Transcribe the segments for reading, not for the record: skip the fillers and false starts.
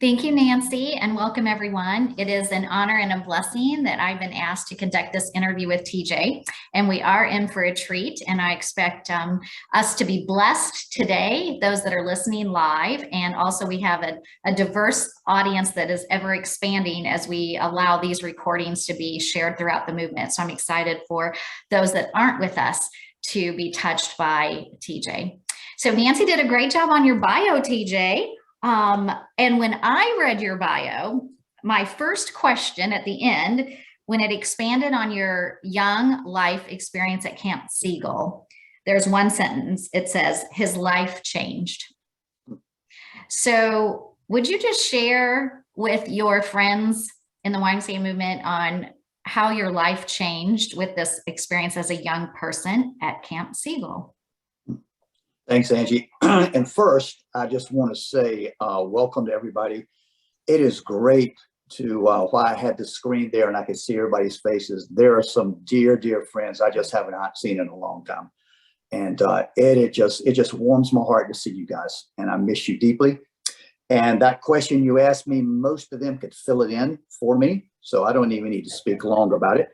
Thank you, Nancy, and welcome everyone. It is an honor and a blessing that I've been asked to conduct this interview with TJ, and we are in for a treat, and I expect us to be blessed today, those that are listening live, and also we have a diverse audience that is ever expanding as we allow these recordings to be shared throughout the movement. So I'm excited for those that aren't with us to be touched by TJ. So Nancy did a great job on your bio, TJ. And when I read your bio, my first question at the end, when it expanded on your young life experience at Camp Siegel, there's one sentence. It says, his life changed. So would you just share with your friends in the YMCA movement on how your life changed with this experience as a young person at Camp Siegel? Thanks, Angie. And first, I just want to say welcome to everybody. It is great to, while I had the screen there and I could see everybody's faces, there are some dear, dear friends I just haven't seen in a long time. And it just warms my heart to see you guys, and I miss you deeply. And that question you asked me, most of them could fill it in for me, so I don't even need to speak long about it.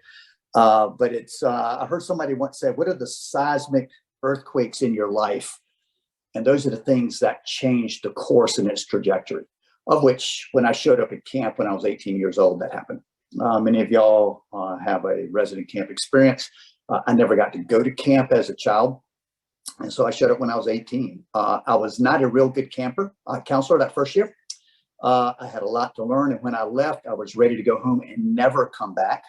But it's, I heard somebody once say, what are the seismic earthquakes in your life? And those are the things that changed the course and its trajectory, of which when I showed up at camp when I was 18 years old, that happened. Many of y'all have a resident camp experience. I never got to go to camp as a child. And so I showed up when I was 18. I was not a real good counselor that first year. I had a lot to learn. And when I left, I was ready to go home and never come back.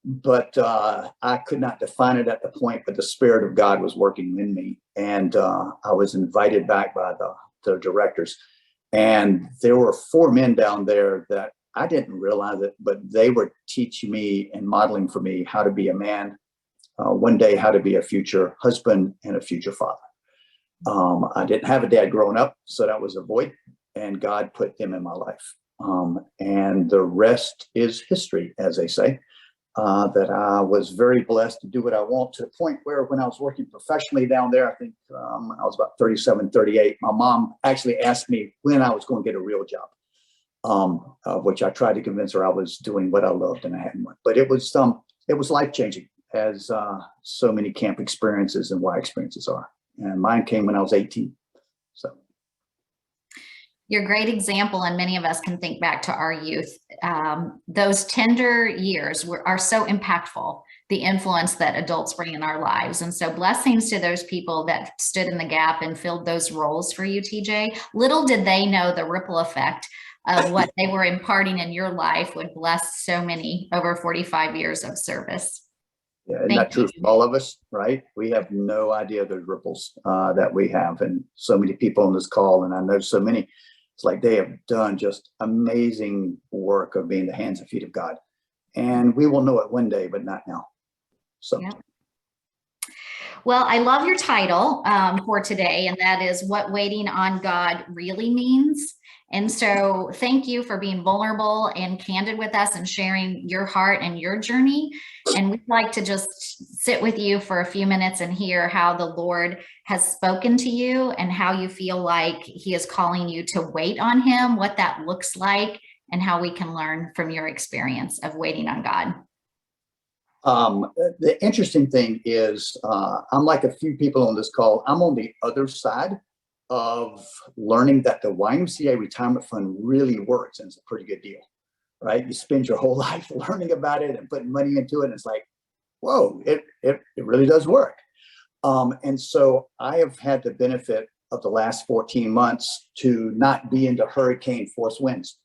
But I could not define it at the point, but the Spirit of God was working in me. And I was invited back by the directors. And there were 4 men down there that I didn't realize it, but they were teaching me and modeling for me how to be a man, one day how to be a future husband and a future father. I didn't have a dad growing up, so that was a void. And God put them in my life. And the rest is history, as they say. That I was very blessed to do what I want, to the point where when I was working professionally down there, I think I was about 37, 38, my mom actually asked me when I was going to get a real job, which I tried to convince her I was doing what I loved and I hadn't. But it was life-changing, as so many camp experiences and Y experiences are. And mine came when I was 18. So. You're a great example, and many of us can think back to our youth. Those tender years are so impactful, the influence that adults bring in our lives. And so blessings to those people that stood in the gap and filled those roles for you, TJ. Little did they know the ripple effect of what they were imparting in your life would bless so many over 45 years of service. Yeah, isn't that true for all of us, right? We have no idea the ripples that we have, and so many people on this call, and I know so many. It's like they have done just amazing work of being the hands and feet of God. And we will know it one day, but not now. So. Yeah. Well, I love your title for today, and that is What Waiting on God Really Means. And so thank you for being vulnerable and candid with us and sharing your heart and your journey. And we'd like to just sit with you for a few minutes and hear how the Lord has spoken to you and how you feel like he is calling you to wait on him, what that looks like, and how we can learn from your experience of waiting on God. The interesting thing is, I'm like a few people on this call. I'm on the other side of learning that the YMCA retirement fund really works, and it's a pretty good deal, right? You spend your whole life learning about it and putting money into it, and it's like, whoa, it really does work. And so I have had the benefit of the last 14 months to not be into hurricane force winds.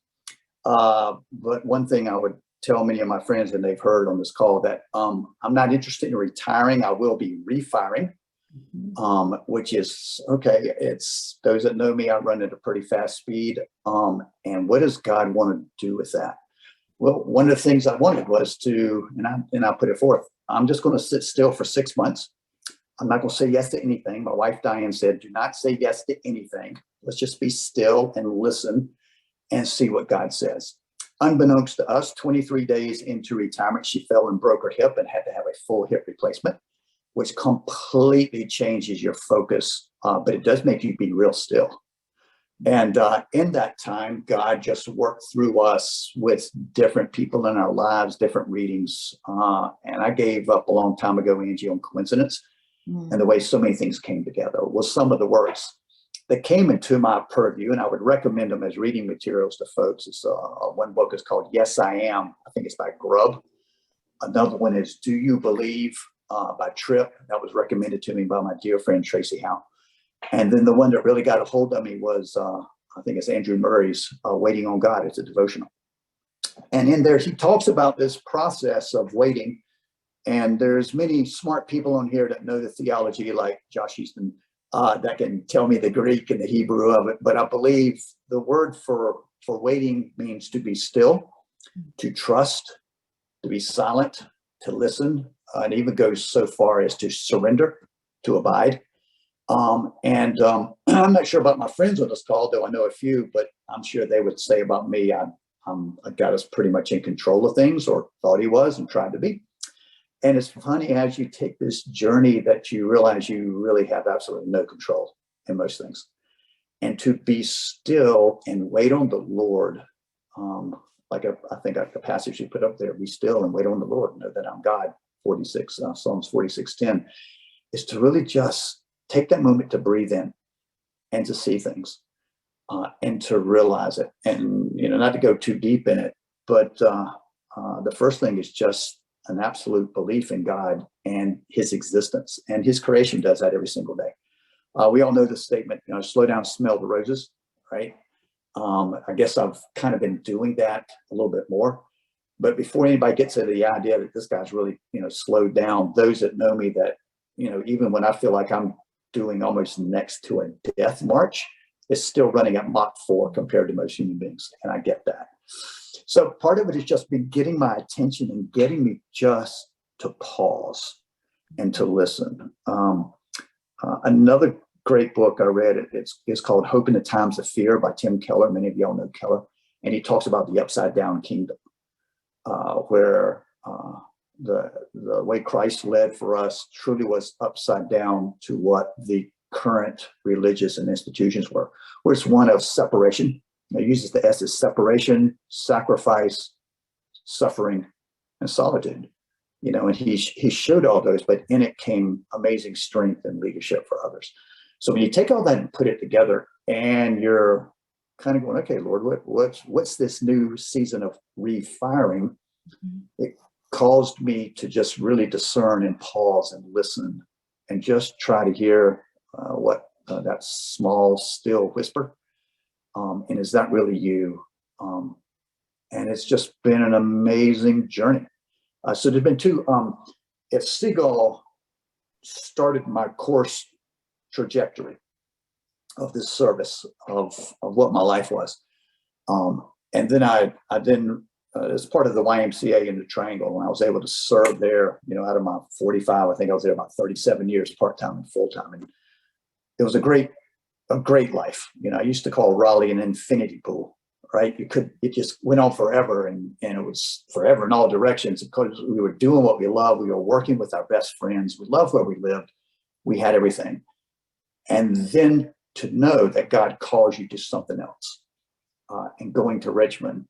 But one thing I would tell many of my friends, and they've heard on this call, that I'm not interested in retiring. I will be refiring. Which is okay. It's those that know me, I run at a pretty fast speed. And what does God want to do with that? Well, one of the things I wanted was to, and I put it forth, I'm just going to sit still for 6 months. I'm not going to say yes to anything. My wife, Diane, said, do not say yes to anything. Let's just be still and listen and see what God says. Unbeknownst to us, 23 days into retirement, she fell and broke her hip and had to have a full hip replacement, which completely changes your focus, but it does make you be real still. And in that time, God just worked through us with different people in our lives, different readings. And I gave up a long time ago, Angie, on coincidence and the way so many things came together. Well, some of the words that came into my purview, and I would recommend them as reading materials to folks. It's one book is called Yes, I Am. I think it's by Grubb. Another one is Do You Believe by Tripp. That was recommended to me by my dear friend, Tracy Howe. And then the one that really got a hold of me was, I think it's Andrew Murray's Waiting on God. It's a devotional. And in there, he talks about this process of waiting. And there's many smart people on here that know the theology, like Josh Easton, that can tell me the Greek and the Hebrew of it. But I believe the word for waiting means to be still, to trust, to be silent, to listen, and even goes so far as to surrender, to abide. I'm not sure about my friends on this call, though I know a few, but I'm sure they would say about me, I got us pretty much in control of things, or thought he was and tried to be. And it's funny, as you take this journey, that you realize you really have absolutely no control in most things. And to be still and wait on the Lord, I think the passage you put up there, be still and wait on the Lord, know that I'm God, 46, Psalms 46:10, is to really just take that moment to breathe in and to see things and to realize it. And, not to go too deep in it, but the first thing is just an absolute belief in God and his existence, and his creation does that every single day. We all know the statement, slow down, smell the roses, right? I guess I've kind of been doing that a little bit more. But before anybody gets to the idea that this guy's really, slowed down, those that know me, that, even when I feel like I'm doing almost next to a death march, it's still running at Mach 4 compared to most human beings. And I get that. So part of it has just been getting my attention and getting me just to pause and to listen. Another great book I read, it's called Hope in the Times of Fear by Tim Keller. Many of y'all know Keller. And he talks about the upside down kingdom, where the way Christ led for us truly was upside down to what the current religious and institutions were, where it's one of separation. It uses the S as separation, sacrifice, suffering, and solitude. And he showed all those, but in it came amazing strength and leadership for others. So when you take all that and put it together, and you're kind of going, okay, Lord, what's this new season of refiring? It caused me to just really discern and pause and listen and just try to hear what that small, still whisper. And is that really you? And it's just been an amazing journey. So there's been two. If Seagull started my course trajectory of this service of what my life was, and then I as part of the YMCA in the Triangle, when I was able to serve there, out of my 45, I think I was there about 37 years, part-time and full-time, and it was a great life. I used to call Raleigh an infinity pool. Right? It just went on forever, and it was forever in all directions, because we were doing what we loved. We were working with our best friends. We loved where we lived. We had everything. And then to know that God calls you to something else, and going to Richmond,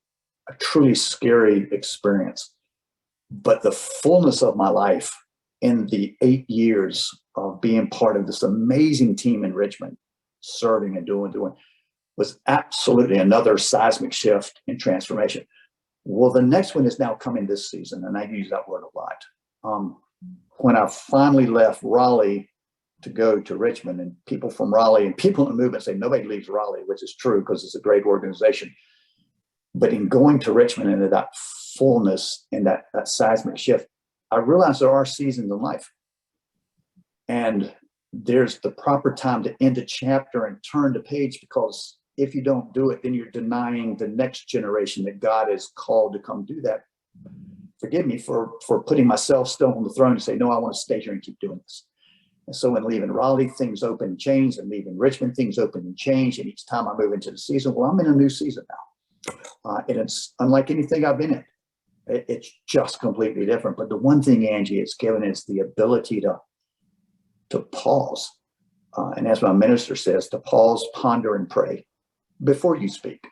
a truly scary experience. But the fullness of my life in the 8 years of being part of this amazing team in Richmond, serving and doing, was absolutely another seismic shift in transformation. Well, the next one is now coming this season, and I use that word a lot. When I finally left Raleigh to go to Richmond, and people from Raleigh and people in the movement say nobody leaves Raleigh, which is true because it's a great organization. But in going to Richmond into that fullness and that seismic shift, I realized there are seasons in life. And there's the proper time to end a chapter and turn the page, because if you don't do it, then you're denying the next generation that God has called to come do that. Forgive me for putting myself still on the throne to say, no, I want to stay here and keep doing this. And so in leaving Raleigh, things open and change, and leaving Richmond, things open and change. And each time I move into the season, well, I'm in a new season now. And it's unlike anything I've been in. It's just completely different. But the one thing, Angie, it's given is the ability to pause. And as my minister says, to pause, ponder, and pray. before you speak,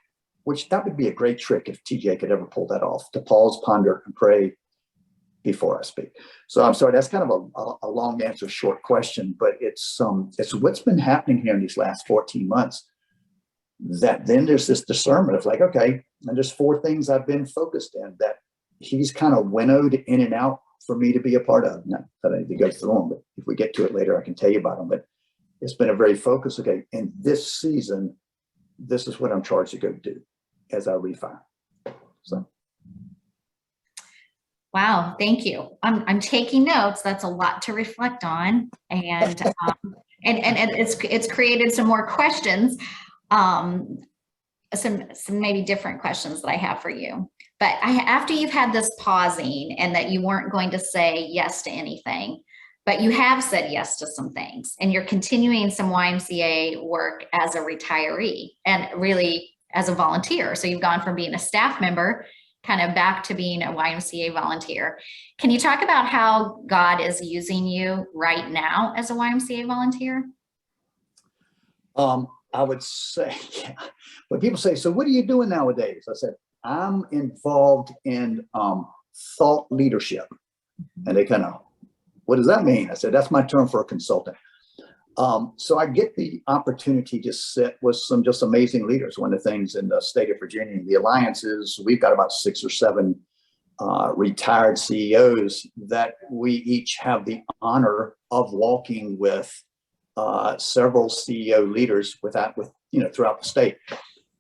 which that would be a great trick if TJ could ever pull that off, to pause, ponder, and pray before I speak. So I'm sorry, that's kind of a long answer, short question, but it's what's been happening here in these last 14 months, that then there's this discernment of like, okay, and there's 4 things I've been focused in that he's kind of winnowed in and out for me to be a part of. Not that I need to go through them, but if we get to it later, I can tell you about them. But it's been a very focused, okay, in this season, this is what I'm charged to go do as I refine. So. Wow, thank you. I'm taking notes. That's a lot to reflect on, and it's created some more questions, some maybe different questions that I have for you. But after you've had this pausing and that you weren't going to say yes to anything, but you have said yes to some things, and you're continuing some YMCA work as a retiree and really as a volunteer. So you've gone from being a staff member kind of back to being a YMCA volunteer. Can you talk about how God is using you right now as a YMCA volunteer? I would say, yeah. When people say, so what are you doing nowadays? I said, I'm involved in thought leadership. And they kind of, what does that mean? I said, that's my term for a consultant. So I get the opportunity to sit with some just amazing leaders. One of the things in the state of Virginia, the alliances, we've got about 6 or 7 retired CEOs that we each have the honor of walking with several CEO leaders throughout the state.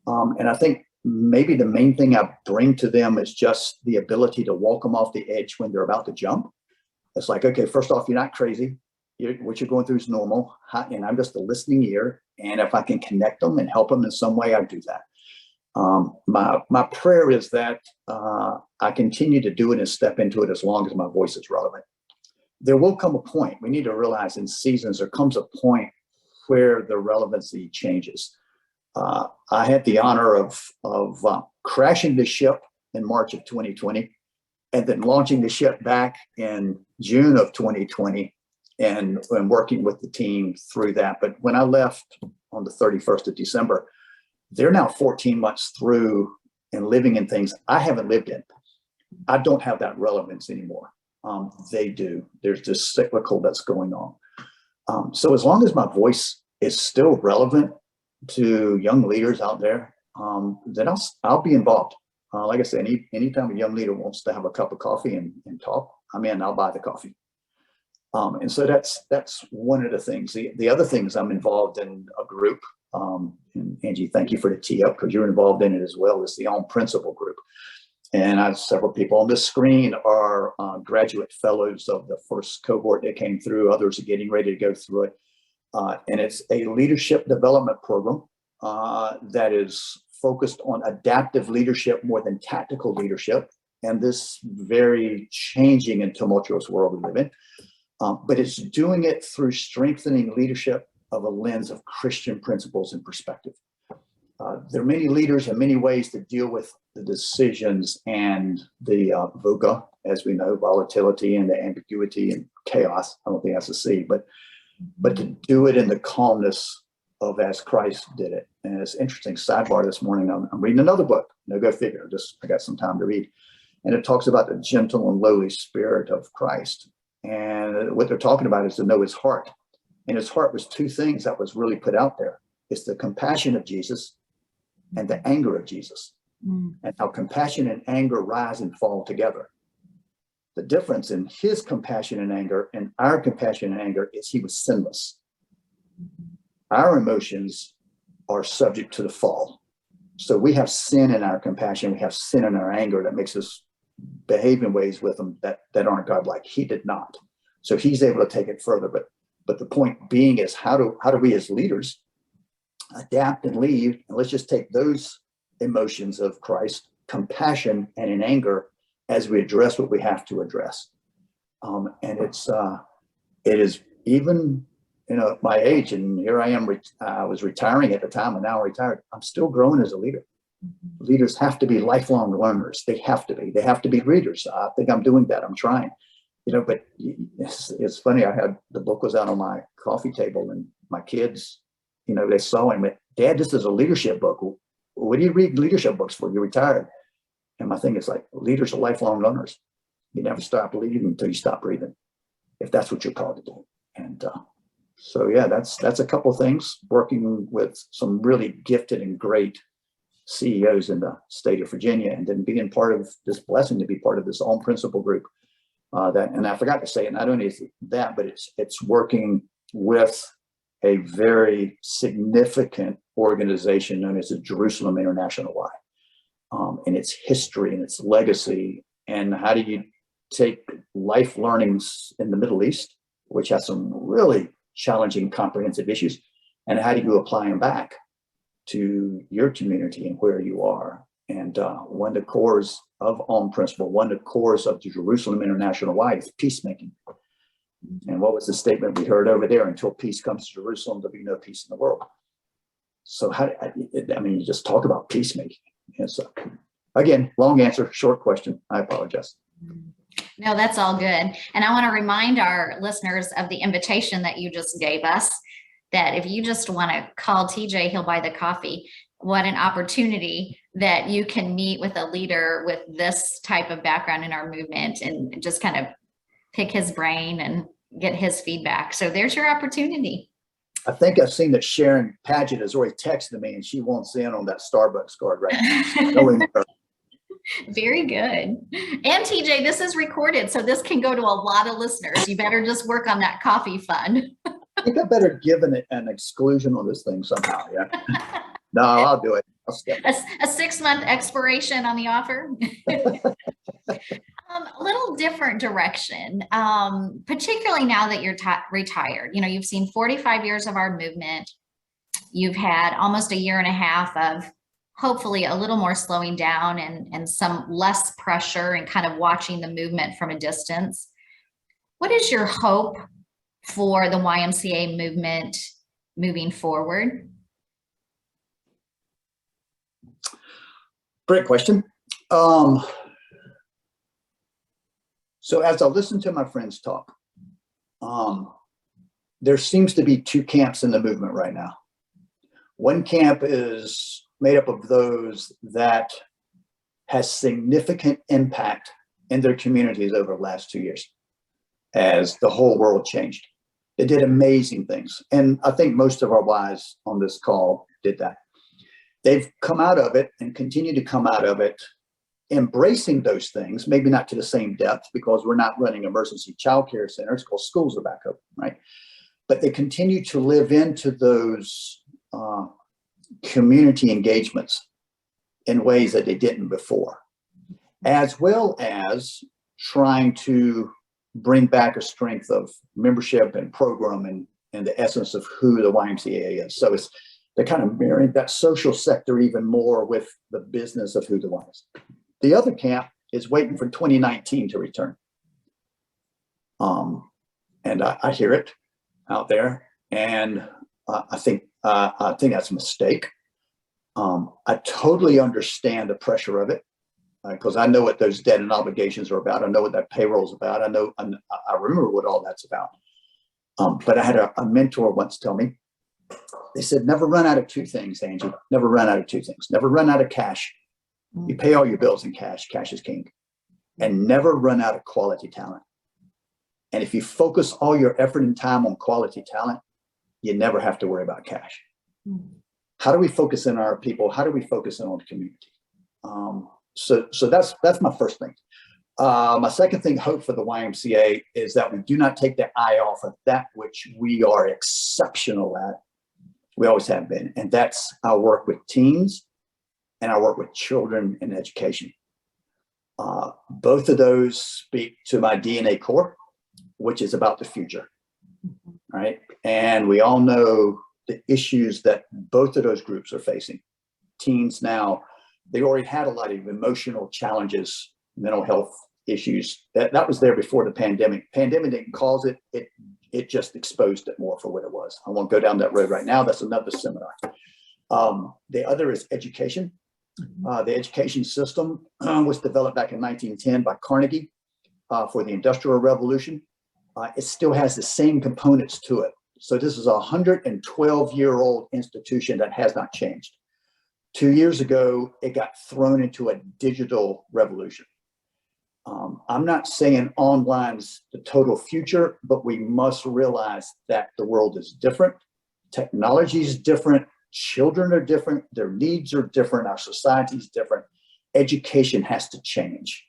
And I think maybe the main thing I bring to them is just the ability to walk them off the edge when they're about to jump. It's like, okay, first off, you're not crazy. What you're going through is normal, and I'm just a listening ear. And if I can connect them and help them in some way, I do that. My prayer is that I continue to do it and step into it as long as my voice is relevant. There will come a point, we need to realize in seasons, there comes a point where the relevancy changes. I had the honor of crashing the ship in March of 2020, and then launching the ship back in June of 2020. And working with the team through that. But when I left on the 31st of December, they're now 14 months through and living in things I haven't lived in. I don't have that relevance anymore. They do. There's this cyclical that's going on. So as long as my voice is still relevant to young leaders out there, then I'll be involved. Like I said, anytime a young leader wants to have a cup of coffee and talk, I'll buy the coffee. And so that's one of the things. The other things, I'm involved in a group, and Angie, thank you for the tee up because you're involved in it as well, as the On Principle group. And I have several people on this screen are graduate fellows of the first cohort that came through. Others are getting ready to go through it. And it's a leadership development program that is focused on adaptive leadership more than tactical leadership in this very changing and tumultuous world we live in. But it's doing it through strengthening leadership of a lens of Christian principles and perspective. There are many leaders and many ways to deal with the decisions and the VUCA, as we know, volatility and the ambiguity and chaos. I don't think that's a C, but to do it in the calmness of as Christ did it. And it's interesting, sidebar this morning, I'm reading another book. No, go figure, I got some time to read. And it talks about the gentle and lowly spirit of Christ. And what they're talking about is to know his heart. And his heart was 2 things that was really put out there. It's the compassion of Jesus and the anger of Jesus. And how compassion and anger rise and fall together. The difference in his compassion and anger and our compassion and anger is he was sinless. Our emotions are subject to the fall. So we have sin in our compassion. We have sin in our anger that makes us behave in ways with them that aren't godlike. He did not. So he's able to take it further. But the point being is how do we as leaders adapt and lead? And let's just take those emotions of Christ, compassion and in anger, as we address what we have to address. And it is even, my age, and here I am, I was retiring at the time and now I'm retired. I'm still growing as a leader. Leaders have to be lifelong learners. They have to be readers. I think I'm doing that. I'm trying, but it's funny. The book was out on my coffee table and my kids, they saw him. Dad, this is a leadership book. What do you read leadership books for? You're retired. And my thing is like, leaders are lifelong learners. You never stop leading until you stop breathing, if that's what you're called to do. And so, yeah, that's a couple of things, working with some really gifted and great CEOs in the state of Virginia, and then being part of this blessing to be part of this OWN Principle group. And I forgot to say, not only is it that, but it's working with a very significant organization known as the Jerusalem International Y, and its history and its legacy, and how do you take life learnings in the Middle East, which has some really challenging, comprehensive issues, and how do you apply them back to your community and where you are. And one of the cores of OWN Principle, one of the cores of the Jerusalem International Y is peacemaking. And what was the statement we heard over there? Until peace comes to Jerusalem, there'll be no peace in the world. So you just talk about peacemaking. And so, again, long answer, short question. I apologize. No, that's all good. And I want to remind our listeners of the invitation that you just gave us, that if you just want to call TJ, he'll buy the coffee. What an opportunity that you can meet with a leader with this type of background in our movement and just kind of pick his brain and get his feedback. So there's your opportunity. I think I've seen that Sharon Paget has already texted me, and she wants in on that Starbucks card right now. Very good. And TJ, this is recorded, so this can go to a lot of listeners. You better just work on that coffee fund. I think I better give an exclusion on this thing somehow. Yeah. No, I'll do it. I'll step a 6-month expiration on the offer. A little different direction, particularly now that you're retired. You know, you've seen 45 years of our movement. You've had almost a year and a half of hopefully a little more slowing down and some less pressure and kind of watching the movement from a distance. What is your hope for the YMCA movement moving forward? Great question. So as I listen to my friends talk, there seems to be two camps in the movement right now. One camp is made up of those that has significant impact in their communities over the last 2 years as the whole world changed. They did amazing things. And I think most of our wives on this call did that. They've come out of it and continue to come out of it embracing those things, maybe not to the same depth because we're not running emergency childcare centers because schools are back open, right? But they continue to live into those community engagements in ways that they didn't before, as well as trying to bring back a strength of membership and program and the essence of who the YMCA is. So they're kind of mirroring that social sector even more with the business of who the Y is. The other camp is waiting for 2019 to return. And I hear it out there, and I think that's a mistake. I totally understand the pressure of it because I know what those debt and obligations are about. I know what that payroll is about. I remember what all that's about. But I had a mentor once tell me, they said, never run out of two things, Angie. Never run out of two things. Never run out of cash. You pay all your bills in cash. Cash is king. And never run out of quality talent. And if you focus all your effort and time on quality talent, you never have to worry about cash. How do we focus in our people? How do we focus in on the community? So that's my first thing. My second thing, hope for the YMCA, is that we do not take the eye off of that which we are exceptional at. We always have been, and that's our work with teens and our work with children in education. Both of those speak to my DNA core, which is about the future, right? And we all know the issues that both of those groups are facing. Teens now, they already had a lot of emotional challenges, mental health issues. That was there before the pandemic. Pandemic didn't cause it. It just exposed it more for what it was. I won't go down that road right now. That's another seminar. The other is education. The education system was developed back in 1910 by Carnegie for the Industrial Revolution. It still has the same components to it So this is a 112-year-old institution that has not changed. 2 years ago, it got thrown into a digital revolution. I'm not saying online's the total future, but we must realize that the world is different. Technology is different. Children are different. Their needs are different. Our society is different. Education has to change.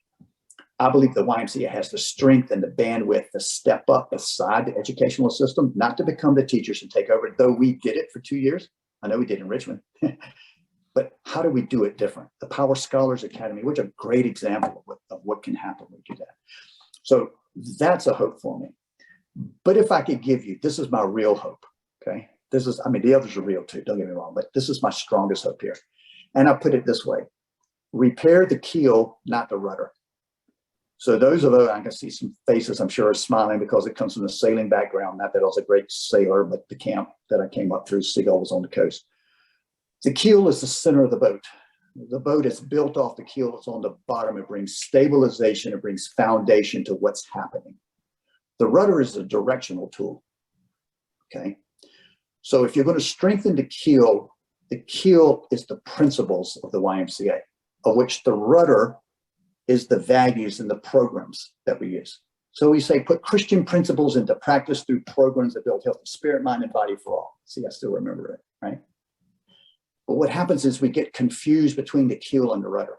I believe the YMCA has the strength and the bandwidth to step up beside the educational system, not to become the teachers and take over, though we did it for 2 years. I know we did in Richmond. But how do we do it different? The Power Scholars Academy, which is a great example of what can happen when we do that. So that's a hope for me. But if I could give you, this is my real hope, okay? This is, I mean, the others are real too, don't get me wrong, but this is my strongest hope here. And I'll put it this way: repair the keel, not the rudder. So those of you, I can see some faces, I'm sure, are smiling because it comes from a sailing background. Not that I was a great sailor, but the camp that I came up through, Seagull, was on the coast. The keel is the center of the boat. The boat is built off the keel. It's on the bottom. It brings stabilization. It brings foundation to what's happening. The rudder is a directional tool, okay? So if you're going to strengthen the keel is the principles of the YMCA, of which the rudder is the values and the programs that we use. So we say, put Christian principles into practice through programs that build healthy spirit, mind, and body for all. See, I still remember it, right? But what happens is we get confused between the keel and the rudder.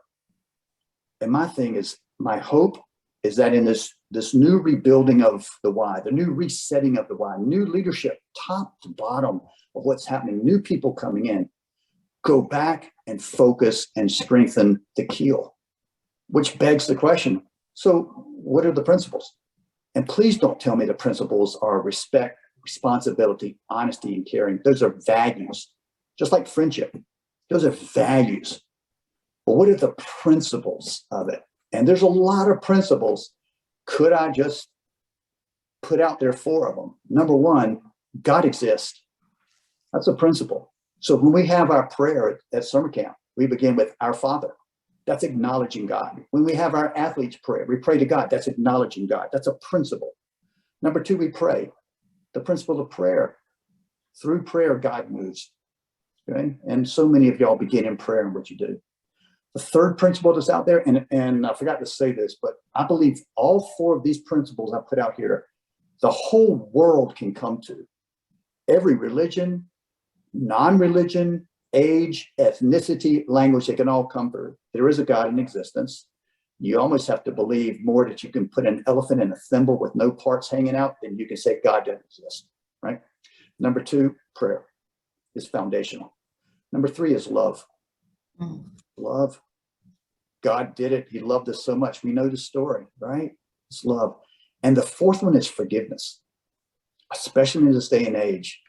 And my thing is, my hope is that in this new rebuilding of the Y, the new resetting of the Y, new leadership, top to bottom of what's happening, new people coming in, go back and focus and strengthen the keel, which begs the question, so what are the principles? And please don't tell me the principles are respect, responsibility, honesty, and caring. Those are values. Just like friendship, those are values. But what are the principles of it? And there's a lot of principles. Could I just put out there 4 of them? Number one, God exists. That's a principle. So when we have our prayer at summer camp, we begin with our Father. That's acknowledging God. When we have our athletes prayer, we pray to God. That's acknowledging God. That's a principle. Number 2, we pray. The principle of prayer. Through prayer, God moves. Okay? And so many of y'all begin in prayer in what you do. The third principle that's out there, and I forgot to say this, but I believe all 4 of these principles I put out here, the whole world can come to. Every religion, non-religion, age, ethnicity, language, they can all come through. There is a God in existence. You almost have to believe more that you can put an elephant in a thimble with no parts hanging out than you can say God doesn't exist, right? Number 2, prayer is foundational. Number 3 is love. Love. God did it. He loved us so much. We know the story, right? It's love. And the 4th one is forgiveness, especially in this day and age.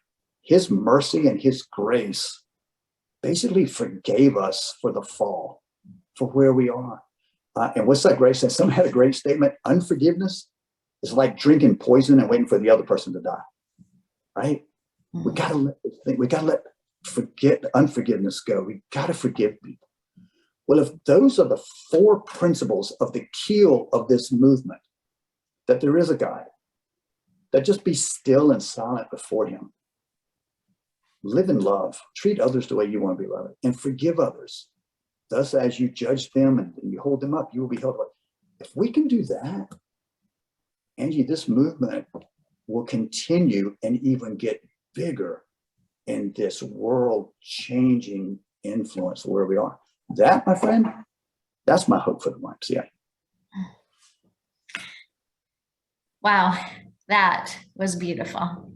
His mercy and his grace basically forgave us for the fall, for where we are. And what's that grace? And someone had a great statement. Unforgiveness is like drinking poison and waiting for the other person to die, right? We gotta let unforgiveness go. We gotta forgive people. Well, if those are the 4 principles of the keel of this movement, that there is a God, that just be still and silent before him. Live in love, treat others the way you want to be loved, and forgive others. Thus, as you judge them and you hold them up, you will be held up. If we can do that, Angie, this movement will continue and even get bigger in this world-changing influence where we are. That, my friend, that's my hope for the YMCA. Wow, that was beautiful.